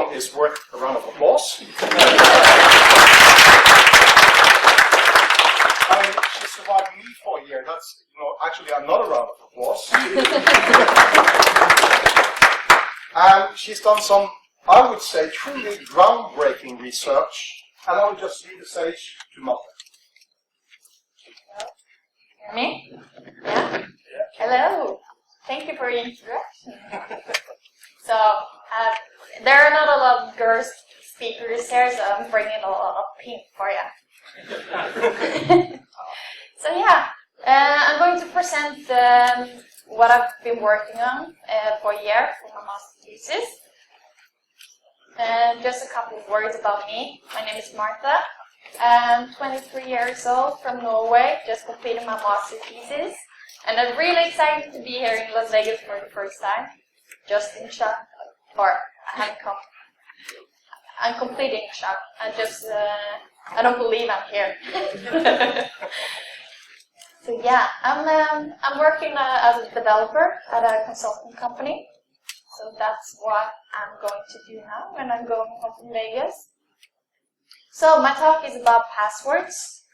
one is worth a round of applause. I mean, she survived me for a year. That's, actually another round of applause. And she's done some, I would say, truly groundbreaking research. And I will just leave the stage to Marte. Me? Yeah? Hello. Thank you for your introduction. So, there are not a lot of girls speakers here, so I'm bringing a lot of pink for you. So yeah, I'm going to present what I've been working on for a year for my master's thesis. And just a couple of words about me. My name is Marte. I'm 23 years old from Norway, just completed my master's thesis. And I'm really excited to be here in LAge for the first time. Just in shock, or I haven't come. I'm completing shock. I don't believe I'm here. So yeah, I'm working as a developer at a consulting company. So that's what I'm going to do now when I'm going home from Vegas. So my talk is about passwords,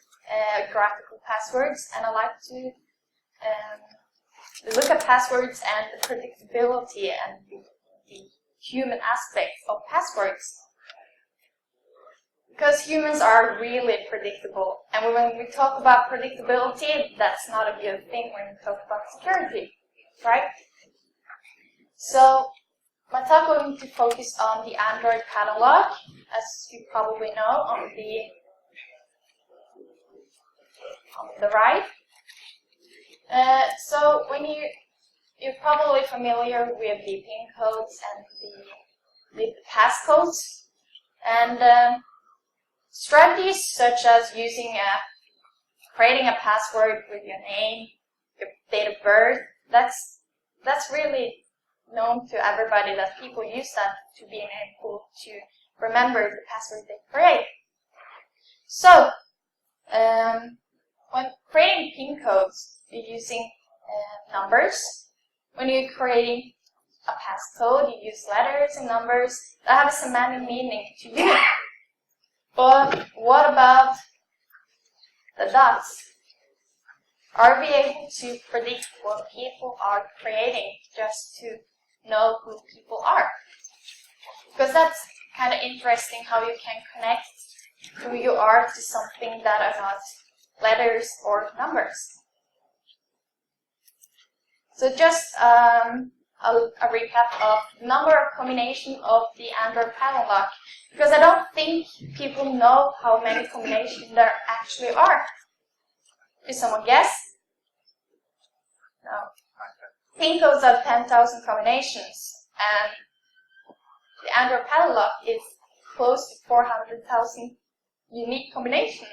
graphical passwords, and I like to look at passwords and the predictability and the human aspects of passwords. Because humans are really predictable, and when we talk about predictability, that's not a good thing when we talk about security, right? So, my talk is going to focus on the Android catalog, as you probably know, on the right. So, when you're probably familiar with the PIN codes and the passcodes, and strategies such as creating a password with your name, your date of birth, that's really known to everybody, that people use that to being able to remember the password they create. So, when creating PIN codes, you're using numbers. When you're creating a passcode, you use letters and numbers that have a semantic meaning to you. But what about the dots? Are we able to predict what people are creating just to know who people are? Because that's kind of interesting how you can connect who you are to something that are not letters or numbers. So just a recap of the number of combination of the Android pattern lock, because I don't think people know how many combinations there actually are. Did someone guess? No. PIN codes are 10,000 combinations, and the Android pattern lock is close to 400,000 unique combinations.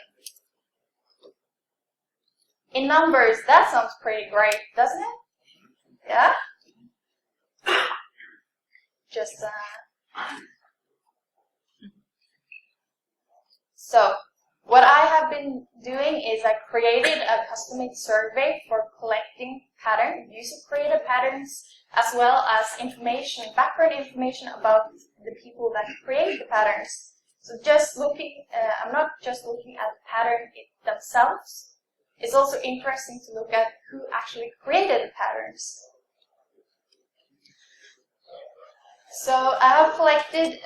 In numbers, that sounds pretty great, doesn't it? Yeah? Just, So, what I have been doing is I created a custom-made survey for collecting user-created patterns, as well as background information about the people that create the patterns. So just looking, I'm not just looking at the pattern themselves. It's also interesting to look at who actually created the patterns. So I have collected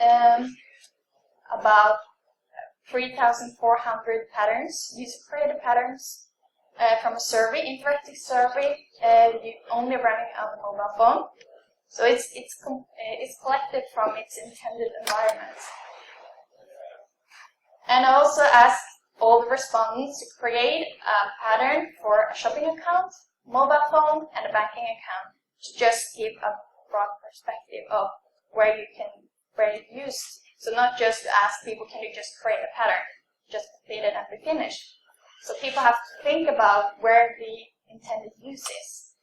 about 3,400 patterns, user-created patterns, from a survey, interactive survey, only running on the mobile phone. So it's collected from its intended environment. And I also asked all the respondents to create a pattern for a shopping account, mobile phone, and a banking account, to just give a broad perspective of where it's used. So not just to ask people, can you just create a pattern, just complete it and be finished. So people have to think about where the intended use is.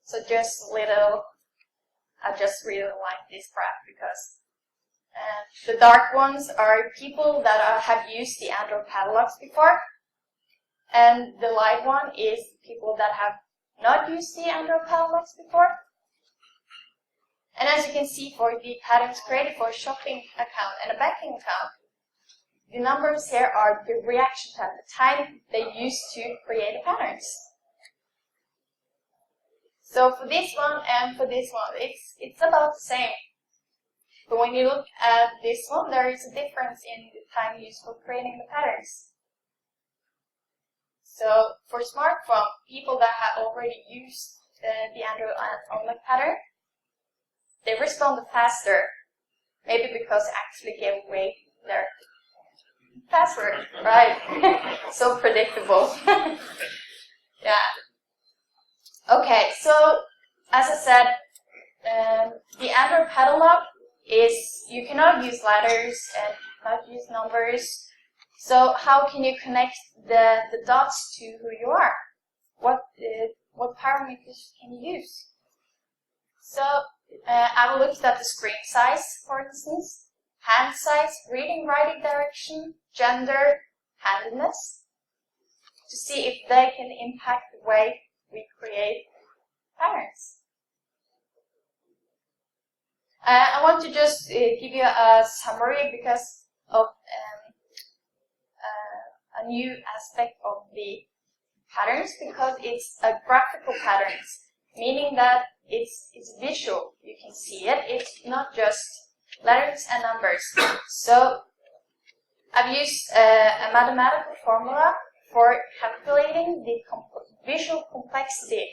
So I just really like this graph because the dark ones are people that have used the Android catalogs before, and the light one is people that have not used the Android catalogs before. And as you can see, for the patterns created for a shopping account and a banking account, the numbers here are the reaction time, the time they use to create the patterns. So for this one and for this one, it's about the same. But when you look at this one, there is a difference in the time used for creating the patterns. So for smartphone, people that have already used the Android and OnLAge pattern, they responded faster. Maybe because they actually gave away their password, right? So predictable. Yeah. Okay, so as I said, the Android pattern log is, you cannot use letters and not use numbers. So how can you connect the dots to who you are? What parameters can you use? So I looked at the screen size, for instance, hand size, reading, writing direction, gender, handedness, to see if they can impact the way we create patterns. I want to just give you a summary because of a new aspect of the patterns, because it's a graphical patterns, meaning that it's visual. You can see it. It's not just letters and numbers. So I've used a mathematical formula for calculating the visual complexity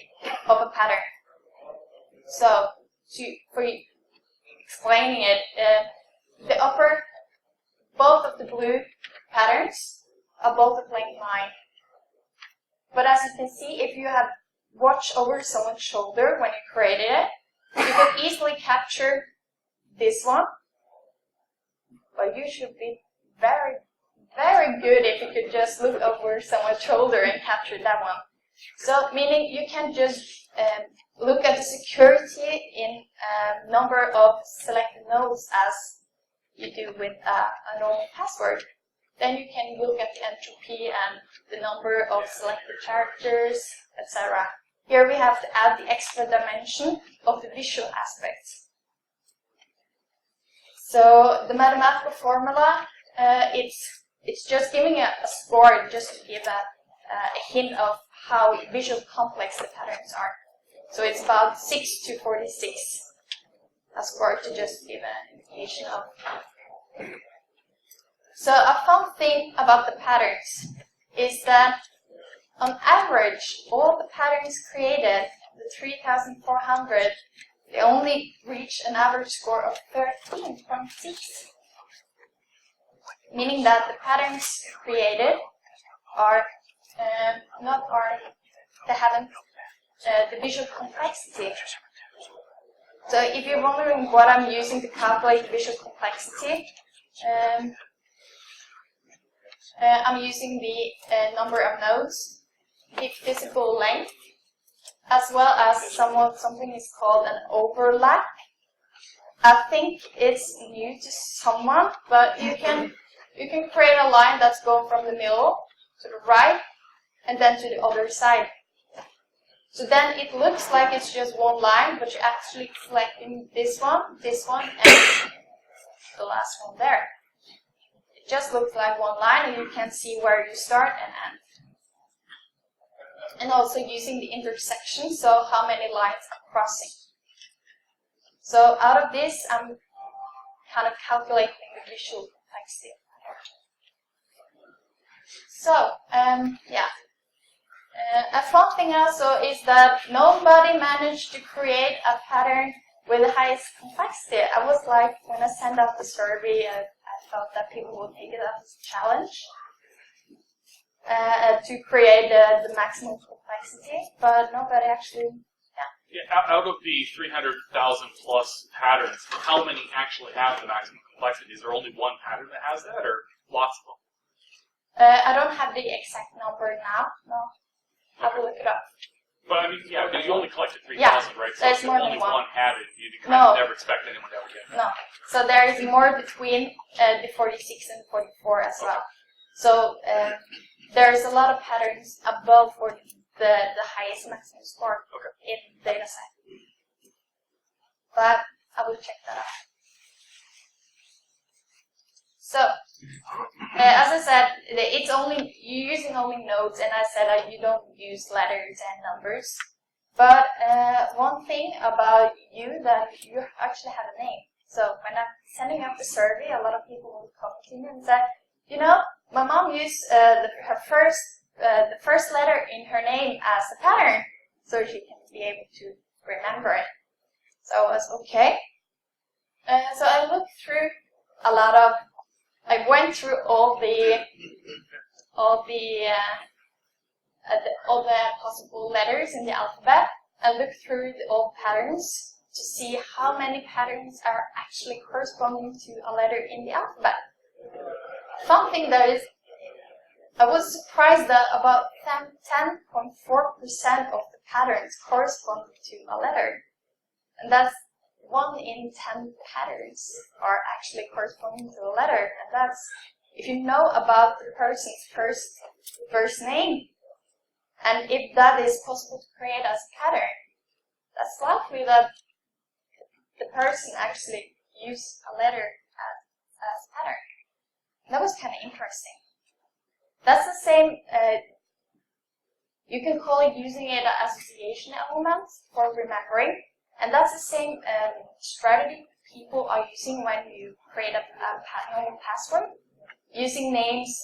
of a pattern. So for explaining it, the upper, both of the blue patterns are both a blank line. But as you can see, if you have watched over someone's shoulder when you created it, you can easily capture this one. But you should be very, very good if you could just look over someone's shoulder and capture that one. So, meaning you can just look at the security in a number of selected nodes as you do with a normal password. Then you can look at the entropy and the number of selected characters, etc. Here we have to add the extra dimension of the visual aspects. So the mathematical formula, it's just giving a score just to give a hint of how visual complex the patterns are. So it's about 6 to 46, a score to just give an indication of. So a fun thing about the patterns is that on average, all the patterns created, the 3,400, they only reach an average score of 13.6. Meaning that the patterns created are they haven't the visual complexity. So if you're wondering what I'm using to calculate the visual complexity, I'm using the number of nodes, the physical length, as well as something is called an overlap. I think it's new to someone, but you can create a line that's going from the middle to the right and then to the other side. So then it looks like it's just one line, but you're actually selecting this one, and the last one there. It just looks like one line, and you can see where you start and end. And also using the intersection, so how many lines are crossing. So out of this, I'm kind of calculating the visual complexity. So, yeah. A fun thing also is that nobody managed to create a pattern with the highest complexity. I was like, when I sent out the survey, I thought that people would take it as a challenge to create the maximum complexity, but nobody actually, Yeah, out of the 300,000 plus patterns, how many actually have the maximum complexity? Is there only one pattern that has that, or lots of them? I don't have the exact number now, no. I will look it up. But I mean, yeah, because you only collected 3,000, Yeah, right? So there's if more only than one. had it, you kind No. of never expect anyone to ever get it. No. So there is more between the 46 and 44 as well. So there's a lot of patterns above for the highest maximum score in data set. But I will check that out. So, as I said, it's only you're using only nodes, and I said that you don't use letters and numbers. But one thing about you that you actually have a name. So when I'm sending out the survey, a lot of people will come to me and say, you know, my mom used the first letter in her name as a pattern, so she can be able to remember it. So I was okay. So I looked through I went through all the possible letters in the alphabet and looked through all patterns to see how many patterns are actually corresponding to a letter in the alphabet. Fun thing though is, I was surprised that about 10.4% of the patterns correspond to a letter. And that's 1 in 10 patterns are actually corresponding to a letter. And that's, if you know about the person's first name, and if that is possible to create as a pattern, that's likely that the person actually used a letter as a pattern. And that was kind of interesting. That's the same, you can call it using it as association elements for remembering. And that's the same strategy people are using when you create a normal password. Using names,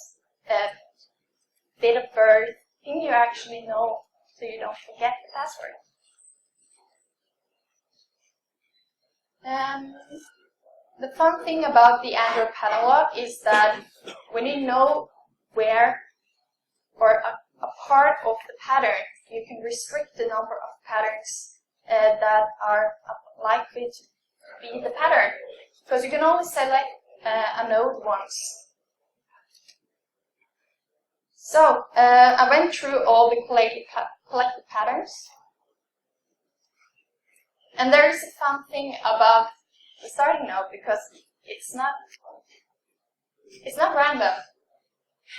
date of birth, thing you actually know so you don't forget the password. The fun thing about the Android catalog is that when you know where or a part of the pattern, you can restrict the number of patterns that are likely to be the pattern, because you can only select a node once. So I went through all the collected patterns, and there is a fun thing about the starting node, because it's not random.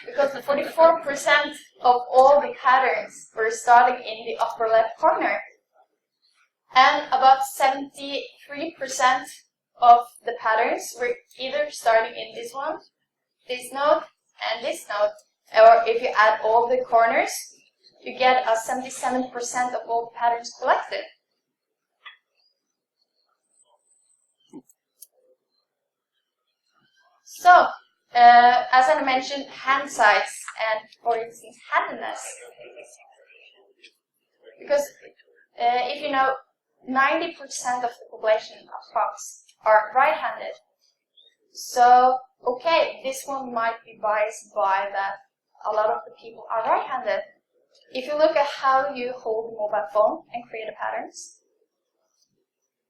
Because 44% of all the patterns were starting in the upper left corner. And about 73% of the patterns were either starting in this one, this node, and this node. Or if you add all the corners, you get a 77% of all the patterns collected. So, as I mentioned, hand size and, for instance, handedness. Because if you know, 90% of the population of Fox are right-handed. So, okay, this one might be biased by that a lot of the people are right-handed. If you look at how you hold the mobile phone and create patterns,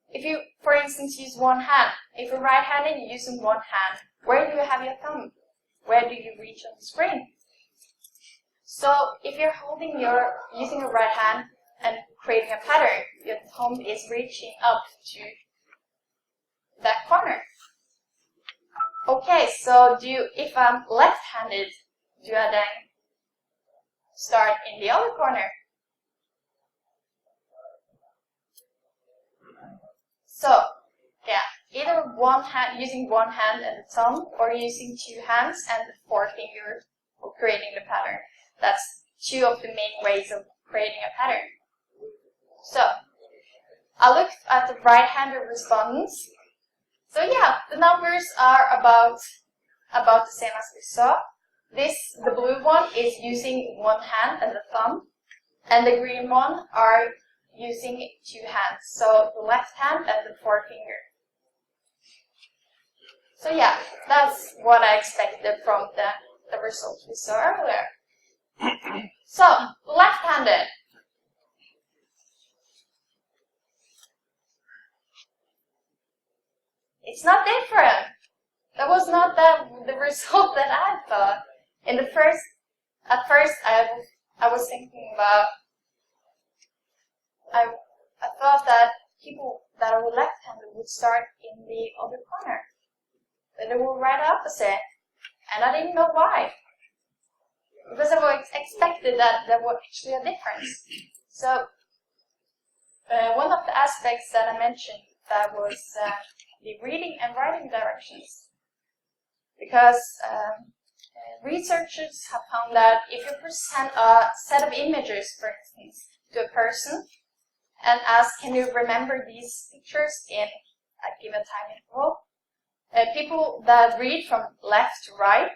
if you, for instance, use one hand, if you're right-handed, you're using one hand, where do you have your thumb? Where do you reach on the screen? So if you're using your right hand and creating a pattern, your thumb is reaching up to that corner. Okay, so if I'm left-handed, do I then start in the other corner? So, yeah, either using one hand and the thumb, or using two hands and the forefinger for creating the pattern. That's two of the main ways of creating a pattern. So, I looked at the right-handed respondents. So yeah, the numbers are about the same as we saw. The blue one is using one hand and the thumb, and the green one are using two hands, so the left hand and the forefinger. So yeah, that's what I expected from the results we saw earlier. So, left-handed. It's not different. That was not the result that I thought. At first I was thinking about, I thought that people that are left-handed would start in the other corner. But they were right opposite. And I didn't know why. Because I expected that there was actually a difference. So, one of the aspects that I mentioned that was the reading and writing directions. Because researchers have found that if you present a set of images, for instance, to a person and ask, can you remember these pictures in a given time interval, people that read from left to right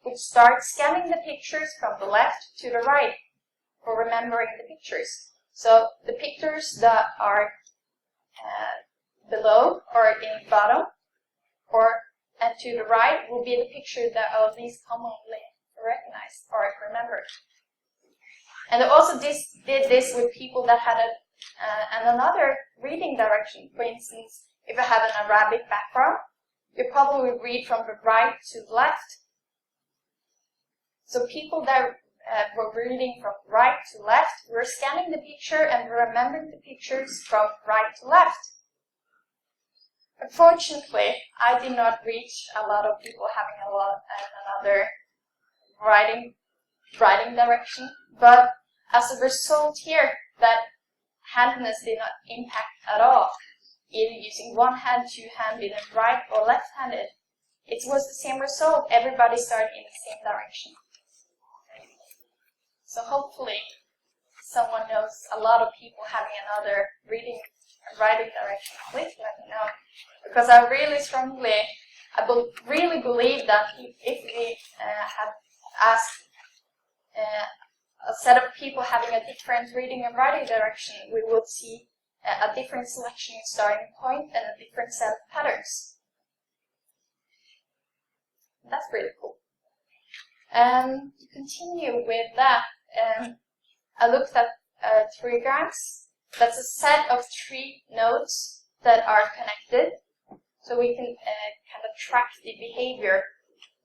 would start scanning the pictures from the left to the right for remembering the pictures. So the pictures that are below or in bottom and to the right will be the picture that are least commonly recognized or remembered. And they also did this with people that had another reading direction. For instance, if you have an Arabic background, you probably read from the right to the left. So people that were reading from right to left were scanning the picture and remembering the pictures from right to left. Unfortunately, I did not reach a lot of people having another writing direction, but as a result here, that handedness did not impact at all, either using one hand, two-handed, and right or left-handed. It was the same result. Everybody started in the same direction. So hopefully, someone knows a lot of people having another reading and writing direction. Please let me know, because I really strongly, really believe that if we have asked a set of people having a different reading and writing direction, we will see a different selection starting point and a different set of patterns. That's really cool. To continue with that, I looked at trigrams. That's a set of 3 nodes that are connected, so we can kind of track the behavior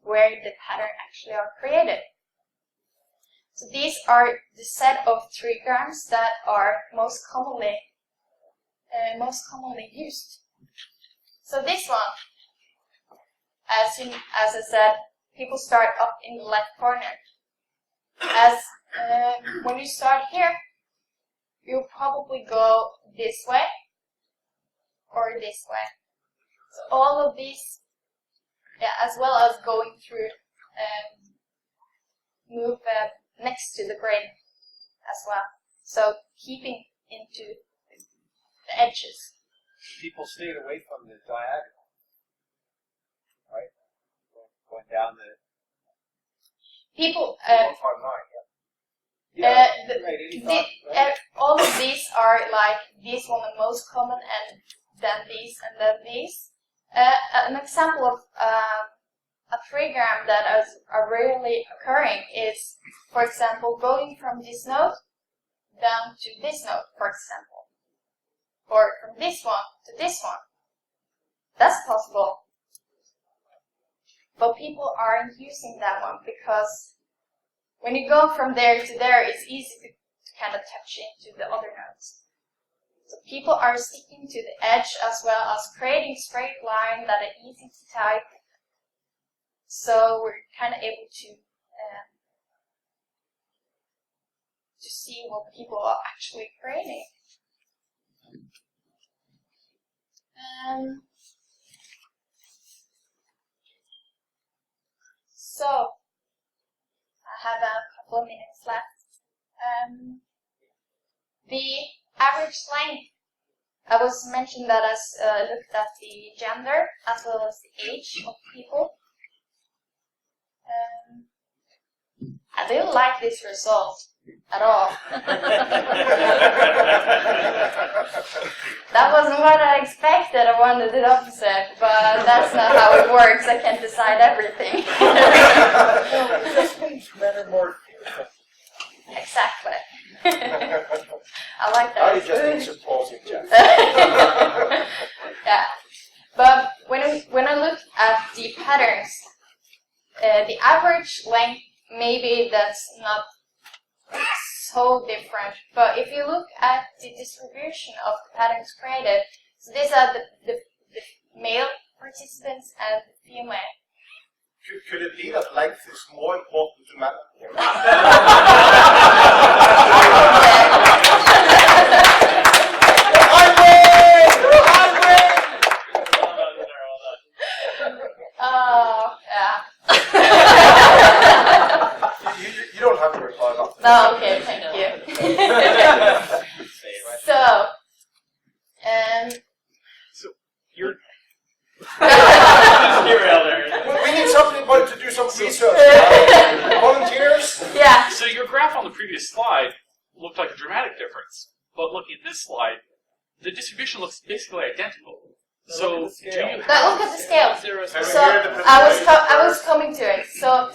where the pattern actually are created. So these are the set of trigrams that are most commonly used. So this one, as I said, people start up in the left corner. As when you start here, you'll probably go this way or this way. So all of these, as well as going through, move next to the grid as well. So keeping into the edges. People stayed away from the diagonal, right? Going down the people. 159, right, 85, right? All of these are like this one the most common, and then these, and then these. An example of a trigram that are rarely occurring is, for example, going from this node down to this node, for example, or from this one to this one. That's possible, but people aren't using that one because when you go from there to there, it's easy to kind of touch into the other nodes. So people are sticking to the edge as well as creating straight lines that are easy to type. So we're kind of able to see what people are actually creating. So I have a couple of minutes left. The average length, I was mentioned that as looked at the gender as well as the age of people. I didn't like this result at all. That wasn't what I expected. I wanted the opposite, but that's not how it works. I can't decide everything. It just makes men more beautiful. Exactly. I like that. I just need supporting, Jeff. Yeah, but when I look at the patterns, the average length, maybe that's not so different. But if you look at the distribution of the patterns created, so these are the male participants and the female. Could it be that length is more important to men? I win! Oh, okay, thank you. So, So you're We need somebody to do some research. Volunteers? yeah. so your graph on the previous slide looked like a dramatic difference, but looking at this slide, the distribution looks basically identical. So do you But have look at the scale. And So here the I was coming to it. So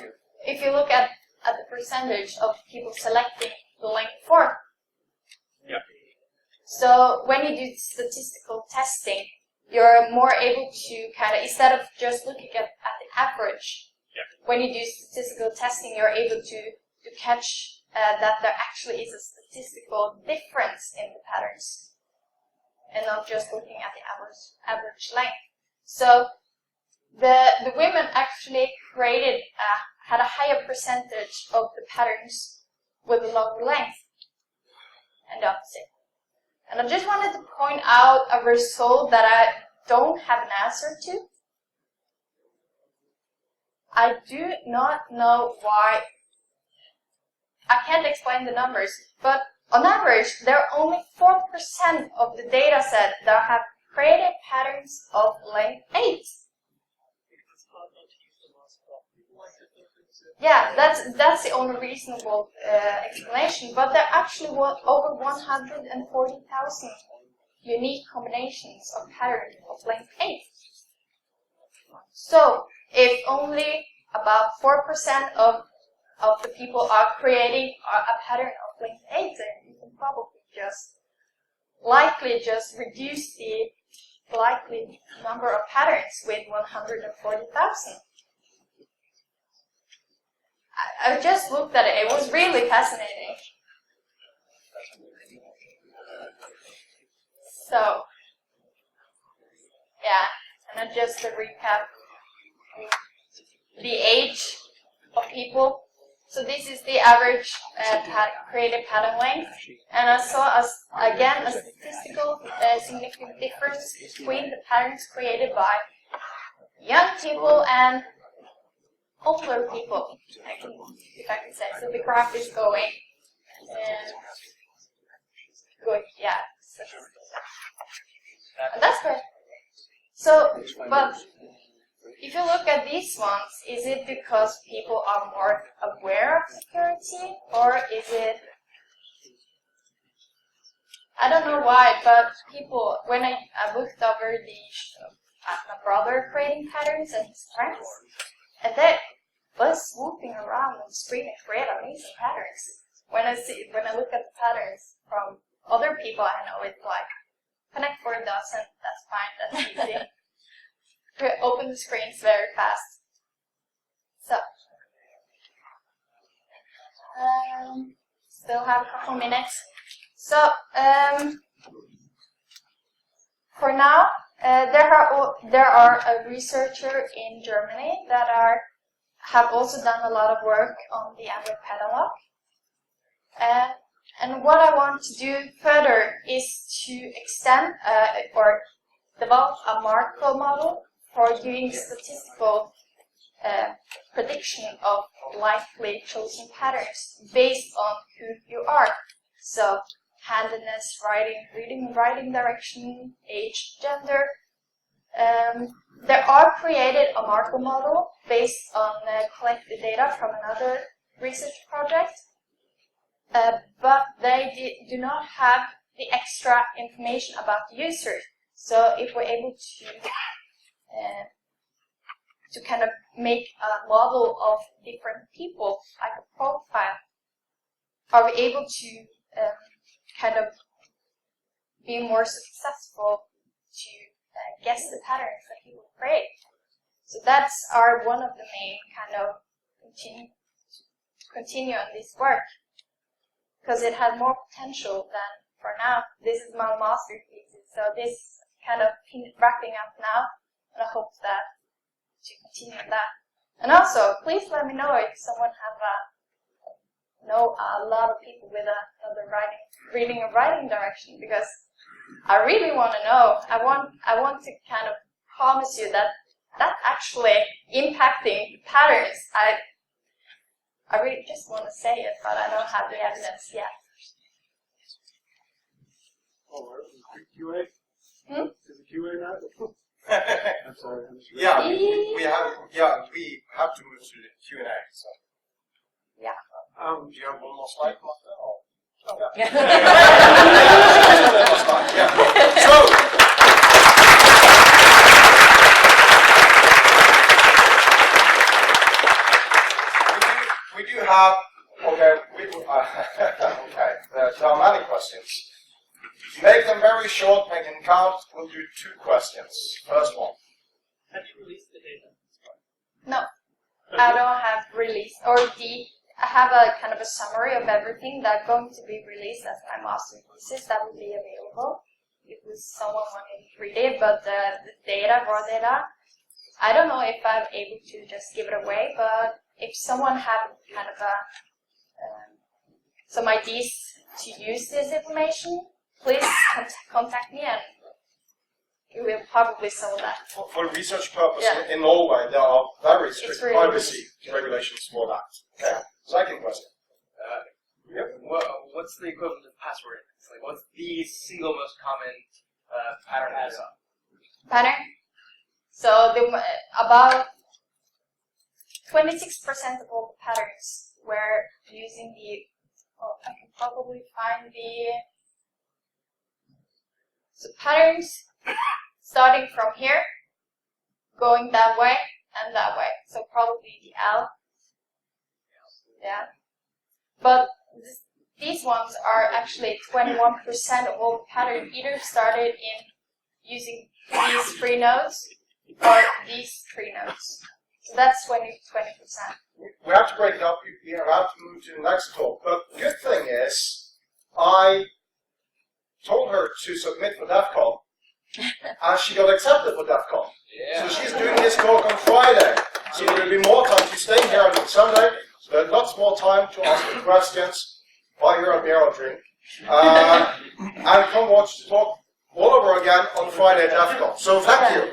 if you look at the percentage of people selecting the length 4. Yeah. So when you do statistical testing, you're more able to kind of, instead of just looking at the average, when you do statistical testing, you're able to catch that there actually is a statistical difference in the patterns, and not just looking at the average length. So the women actually had a higher percentage of the patterns with a longer length, and the opposite. And I just wanted to point out a result that I don't have an answer to. I do not know why. I can't explain the numbers, but on average, there are only 4% of the data set that have created patterns of length 8. Yeah, that's the only reasonable explanation, but there are actually over 140,000 unique combinations of patterns of length 8. So, if only about 4% of the people are creating a pattern of length 8, then you can probably likely just reduce the likely number of patterns with 140,000. I just looked at it. It was really fascinating. So, yeah, and then just to recap, the age of people. So this is the average created pattern length, and I saw again a statistical significant difference between the patterns created by young people and older people, if I can say. So the graph is going, yeah. And that's good. So, but if you look at these ones, is it because people are more aware of security, or is it, I don't know why, but people, when I looked over my brother creating patterns and his friends, and they was swooping around on the screen and create amazing patterns. When I look at the patterns from other people I know, it's like, connect 4 dozen, that's fine, that's easy. Open the screens very fast. So, still have a couple minutes. So, for now, there are a researcher in Germany that have also done a lot of work on the Android pattern lock. And what I want to do further is to extend or develop a Markov model for doing statistical prediction of likely chosen patterns based on who you are. So, handedness, reading, writing direction, age, gender. There are created a Markov model based on collected data from another research project, but they do not have the extra information about the user. So if we're able to kind of make a model of different people, like a profile, are we able to kind of be more successful to guess the patterns that people create? So that's one of the main kind of continue on this work, because it has more potential than for now. This is my master thesis, so this kind of wrapping up now, and I hope that to continue that. And also, please let me know if someone know a lot of people with another reading and writing direction, because I really want to know. I want to kind of promise you that that's actually impacting patterns. I really just want to say it, but I don't have the evidence yet. Oh, QA? Hmm? Is it QA now? I'm sorry. Yeah, we have to move to the Q&A. So. Yeah. Do you have one more slide, Martha? Or? Oh. Yeah. Yeah. So. We do have, okay, okay, there are many questions. Make them very short, make them count. We'll do 2 questions. First one. Have you released the data? No, I don't have released, I have a kind of a summary of everything that's going to be released as my master thesis that will be available if someone wanted to read it, but the data, raw data, I don't know if I'm able to just give it away, but if someone have kind of some ideas to use this information, please contact me and we will probably sell that. For research purposes, Yeah. in Norway, there are very strict really privacy regulations for that. Okay. Second question. What's the equivalent of password? Like, what's the single most common pattern you saw? Pattern. So about 26% of all the patterns were using the. Oh, I can probably find the. So patterns starting from here, going that way and that way. So probably the L. Yeah. But these ones are actually 21% of all the pattern either started in using these 3 nodes or these 3 nodes. So that's 20%. We have to break it up. We have to move to the next talk. But the good thing is, I told her to submit for DEF CON, and she got accepted for DEF CON. Yeah. So she's doing this talk on Friday. So there will be more time. She's staying here on Sunday, so there's lots more time to ask her questions, buy her a beer or drink, and come watch the talk all over again on Friday at DEF CON. So thank you.